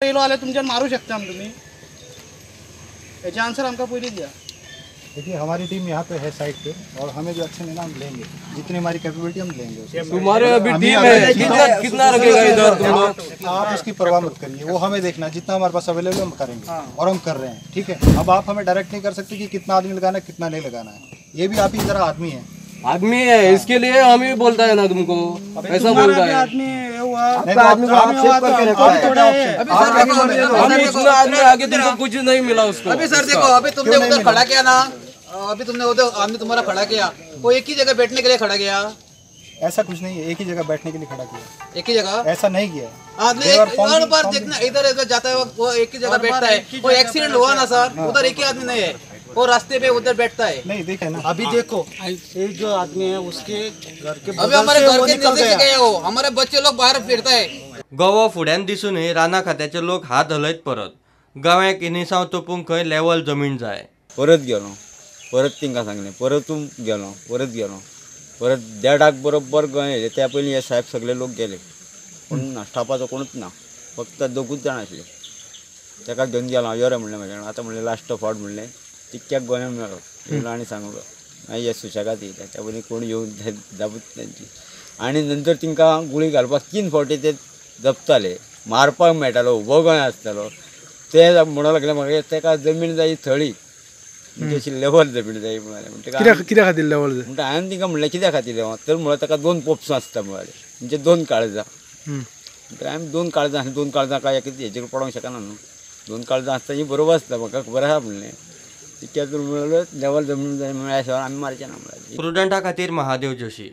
Yellow आले तुमच्यान मारू शकता हम तुम्ही याचे आंसर हमका पहिले द्या। देखिए हमारी टीम यहाँ पे है साइड पे और हमें जो एक्शन लेना हम लेंगे, जितनी हमारी कैपेबिलिटी हम लेंगे। तुम्हारे अभी टीम है कितना रखेगा इधर तुम लोग? आप इसकी परवाह मत करिए, वो हमें देखना जितना हमारे पास अवेलेबल हम करेंगे और हम कर रहे हैं। ठीक है, अब आप हमें डायरेक्ट नहीं कर सकते कि कितना आदमी लगाना है कितना नहीं लगाना है, ये भी आप ही तरह आदमी है। आदमी है, इसके लिए हम ही बोलता है ना तुमको, ऐसा बोलता है। अभी इतना आदमी आगे तुमको कुछ नहीं मिला उसको। अभी सर देखो, अभी तुमने उधर खड़ा किया ना, अभी तुमने उधर आदमी तुम्हारा खड़ा किया, वो एक ही जगह बैठने के लिए खड़ा किया। ऐसा कुछ नहीं है, एक ही जगह बैठने के लिए खड़ा किया, एक ही जगह ऐसा नहीं किया आदमी हर बार देखना इधर इधर जाता है वो एक ही जगह बैठता है। वो एक्सीडेंट हुआ ना सर, उधर एक ही आदमी नहीं है, वो रास्ते पे उधर बैठता है। नहीं देखे ना, अभी देखो एक जो आदमी है उसके घर के अभी हमारे घर के नीचे से गया वो, हमारे बच्चे लोग बाहर फिरता है। गोवा फुड्यान दिसूनही राना खात्याचे लोक हात हलयत परत गांवाक इनिसांव तोपूंक खंय लेवल जमीन जाय। परत गेलो, परत तिंका सांगलें, परतून गेलो, परत देडाक बरोबर गोंय येयले। त्या पयलीं हे साहेब सगळे लोक गेले, पूण ना स्टाफाचो कोणूच ना, फक्त दोगूच जाण आसले। ताका घेवन गेलो यो रे म्हणलें म्हाज्यान, आतां म्हणलें लास्ट फावट म्हणलें तितक्याक गोंयान मेळो येयलो आनी सांगलो मागीर हे सुशेगाद येयले। त्या पयलीं कोण येवन जाबूत तेंची आनी नंतर तिंकां गुळी घालपाक 3 फावटी ते जपताले, मारपाक मेळटालो, उबो गोंय आसतालो। ते म्हणूंक लागले म्हाका ताका जमीन जाय थळी, म्हणजे अशी लेवल जमीन जाय म्हणाले। कित्याक खातीर लेवल जाय? म्हणटा हांवें तिका म्हणलें कित्या खातीर लेवल? तर म्हळ्यार ताका 2 पोपसां आसता म्हणाले, म्हणजे 2 काळजां। हांवें 2 काळजां आसली, 2 काळजां काय हेजेर पडोंक शकना न्हू, 2 काळजां आसता ही बरोबर आसता, म्हाका खबर आसा म्हणलें। तितक्याच म्हणलो लेवल जमीन जाय म्हळ्यार आमी मारचे ना म्हणाले। प्रुडंटा खातीर महादेव जोशी।